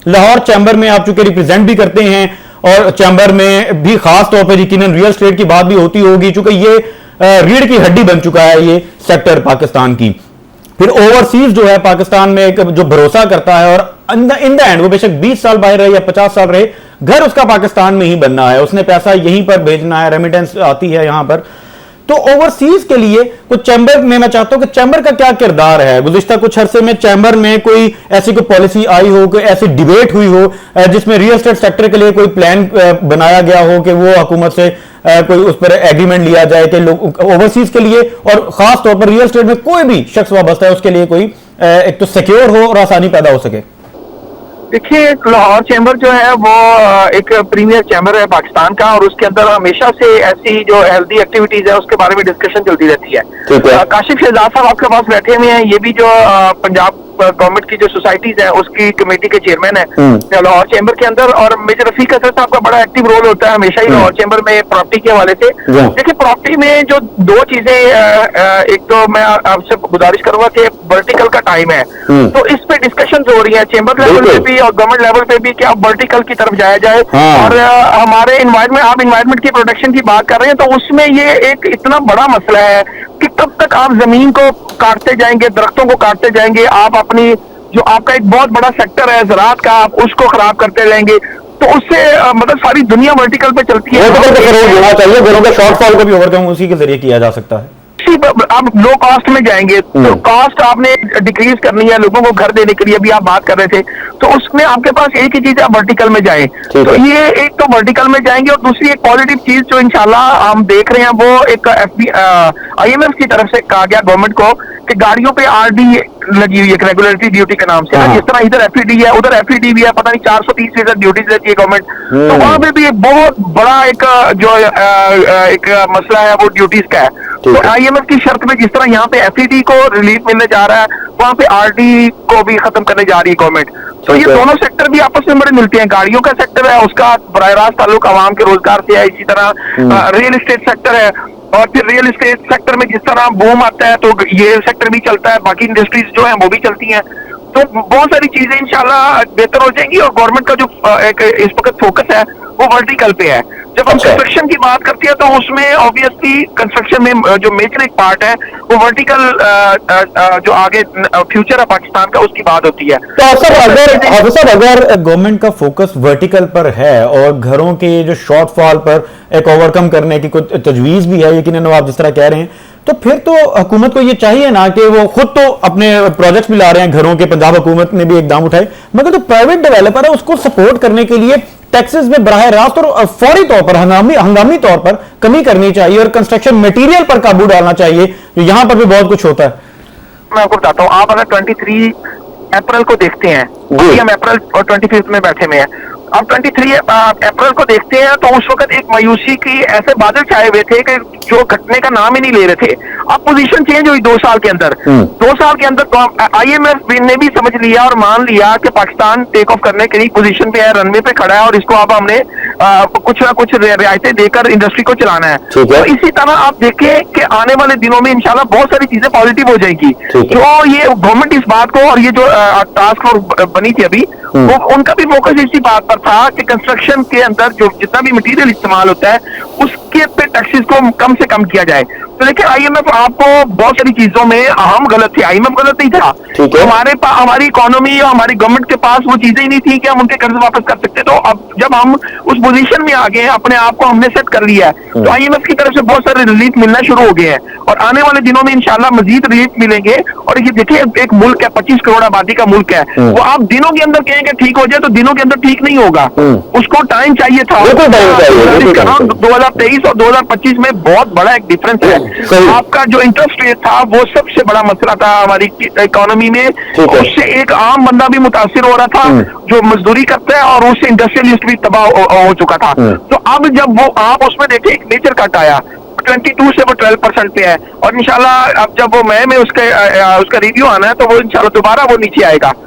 Lahore chamber में आप चूंकि रिप्रेजेंट भी करते हैं और चैम्बर में भी खास तौर पर यकीनन रियल एस्टेट की बात भी होती होगी, चूंकि ये रीढ़ की हड्डी बन चुका है ये सेक्टर पाकिस्तान की। फिर ओवरसीज जो है पाकिस्तान में एक जो भरोसा करता है और इन द एंड वो बेशक 20 साल बाहर रहे या 50 साल रहे, घर उसका पाकिस्तान में ही बनना है, उसने पैसा यहीं पर भेजना है, रेमिटेंस आती है यहां पर। तो ओवरसीज के लिए कुछ चैम्बर में मैं चाहता हूं कि चैम्बर का क्या किरदार है। गुज़िश्ता कुछ अरसे में चैम्बर में कोई ऐसी कोई पॉलिसी आई हो, कोई ऐसी डिबेट हुई हो जिसमें रियल एस्टेट सेक्टर के लिए कोई प्लान बनाया गया हो कि वो हुकूमत से कोई उस पर एग्रीमेंट लिया जाए कि लोग ओवरसीज के लिए और खास तौर पर रियल एस्टेट में कोई भी शख्स वाबस्ता है उसके लिए कोई एक तो सिक्योर हो और आसानी पैदा हो सके। देखिए, लाहौर चैम्बर जो है वो एक प्रीमियर चैम्बर है पाकिस्तान का, और उसके अंदर हमेशा से ऐसी जो हेल्दी एक्टिविटीज है उसके बारे में डिस्कशन चलती रहती है। काशिफ शहजाद साहब आपके पास बैठे हुए हैं, ये भी जो पंजाब गवर्नमेंट की जो सोसाइटीज है उसकी कमेटी के चेयरमैन है लाहौर चैम्बर के अंदर, और मेजर रफीक असद साहब का बड़ा एक्टिव रोल होता है हमेशा ही लाहौर चैम्बर में प्रॉपर्टी के हवाले से। देखिए, प्रॉपर्टी में जो दो चीजें, एक तो मैं आपसे गुजारिश करूंगा कि वर्टिकल का टाइम है, तो इस पे डिस्कशन हो रही है चैम्बर लेवल पे भी और गवर्नमेंट लेवल पे भी कि अब वर्टिकल की तरफ जाया जाए। और हमारे इन्वायरमेंट, आप इन्वायरमेंट की प्रोटेक्शन की बात कर रहे हैं, तो उसमें ये एक इतना बड़ा मसला है कि कब तक आप जमीन को काटते जाएंगे, दरख्तों को काटते जाएंगे, आप अपनी जो आपका एक बहुत बड़ा सेक्टर है ज़राअत का, आप उसको खराब करते रहेंगे, तो उससे मतलब सारी दुनिया वर्टिकल पे चलती है। होना चाहिए, घरों के शॉर्टफॉल को भी ओवरकम उसी के जरिए किया जा सकता है। आप लो कॉस्ट में जाएंगे तो कॉस्ट आपने डिक्रीज करनी है लोगों को घर देने के लिए, अभी आप बात कर रहे थे, तो उसमें आपके पास एक ही चीज है, आप वर्टिकल में जाएं। तो ये एक तो वर्टिकल में जाएंगे, और दूसरी एक पॉजिटिव चीज जो इंशाल्लाह हम देख रहे हैं वो एक IMF की तरफ से कहा गया गवर्नमेंट को कि गाड़ियों पे RD लगी हुई है, रेगुलेटरी ड्यूटी के नाम से। जिस तरह इधर FED है उधर FED भी है, पता नहीं 430% ड्यूटीज देती है गवर्नमेंट, तो वहां पे भी एक बहुत बड़ा एक जो एक मसला है वो ड्यूटीज का है। तो IMF की शर्त में जिस तरह यहाँ पे FED को रिलीफ मिलने जा रहा है, वहां पे RD को भी खत्म करने जा रही है गवर्नमेंट। तो ये दोनों सेक्टर भी आपस में बड़े मिलते हैं। गाड़ियों का सेक्टर है, उसका बराह रास्त ताल्लुक आवाम के रोजगार से है, इसी तरह रियल एस्टेट सेक्टर है, और फिर रियल एस्टेट सेक्टर में जिस तरह बूम आता है तो ये सेक्टर भी चलता है, बाकी इंडस्ट्रीज जो है वो भी चलती हैं। तो बहुत सारी चीजें इंशाल्लाह बेहतर हो जाएंगी, और गवर्नमेंट का जो एक इस वक्त फोकस है वो वर्टिकल पे है। जब हम कंस्ट्रक्शन की बात करते हैं तो उसमें ऑब्वियसली कंस्ट्रक्शन में जो मेजर एक पार्ट है वो वर्टिकल जो आगे फ्यूचर है पाकिस्तान का उसकी बात होती है। तो अगर गवर्नमेंट का फोकस वर्टिकल पर है और घरों के जो शॉर्टफॉल पर एक ओवरकम करने की कुछ तजवीज भी है, यकीनन आप जिस तरह कह रहे हैं, तो फिर तो हुकूमत को ये चाहिए ना कि वो खुद तो अपने प्रोजेक्ट्स भी ला रहे हैं घरों के, पंजाब हुकूमत ने भी इकदाम उठाए, मगर जो प्राइवेट डेवलपर है उसको सपोर्ट करने के लिए टैक्सेस में बराह रास्त और फौरी तौर पर हंगामी तौर पर कमी करनी चाहिए और कंस्ट्रक्शन मटेरियल पर काबू डालना चाहिए, जो यहां पर भी बहुत कुछ होता है। मैं आपको बताता हूँ, आप अगर 23 अप्रैल को देखते हैं, हम अप्रैल और 25 में बैठे हुए हैं, अब 23 अप्रैल को देखते हैं तो उस वक्त एक मायूसी की ऐसे बादल छाए हुए थे कि जो घटने का नाम ही नहीं ले रहे थे। अब पोजीशन चेंज हुई 2 साल के अंदर। 2 साल के अंदर IMF ने भी समझ लिया और मान लिया कि पाकिस्तान टेक ऑफ करने के लिए पोजीशन पे है, रनवे पे खड़ा है, और इसको अब हमने कुछ ना कुछ रियायतें देकर इंडस्ट्री को चलाना है। तो इसी तरह आप देखें कि आने वाले दिनों में इंशाल्लाह बहुत सारी चीजें पॉजिटिव हो जाएंगी। जो ये गवर्नमेंट इस बात को, और ये जो टास्क फोर्स बनी थी अभी, वो उनका भी फोकस इसी बात पर था कि कंस्ट्रक्शन के अंदर जो जितना भी मटेरियल इस्तेमाल होता है उसके पे टैक्सेस को कम से कम किया जाए। तो देखिए, IMF आपको बहुत सारी चीजों में हम गलत थे, IMF गलत नहीं था। तो हमारी इकोनॉमी और हमारी गवर्नमेंट के पास वो चीजें ही नहीं थी कि हम उनके कर्ज वापस कर सकते। तो अब जब हम उस पोजीशन में आ गए हैं, अपने आप को हमने सेट कर लिया है, तो IMF की तरफ से बहुत सारे रिलीफ मिलना शुरू हो गए हैं, और आने वाले दिनों में इंशाल्लाह मजीद रिलीफ मिलेंगे। और ये देखिए, एक मुल्क है, 25 करोड़ आबादी का मुल्क है, वो आप दिनों के अंदर कहेंगे ठीक हो जाए तो दिनों के अंदर ठीक नहीं होगा, उसको टाइम चाहिए था। 2023 और 2025 में बहुत बड़ा एक डिफरेंस है। आपका जो इंटरेस्ट रेट था वो सबसे बड़ा मसला था हमारी इकोनॉमी में, उससे एक आम बंदा भी मुतासिर हो रहा था जो मजदूरी करता है, और उससे इंडस्ट्रियलिस्ट भी तबाह हो चुका था। तो अब जब वो आप उसमें देखें एक मेजर कट आया, 22 से वो 12% पे है, और इंशाल्लाह अब जब वो मई में उसका रिव्यू आना है तो वो इंशाल्लाह दोबारा वो नीचे आएगा।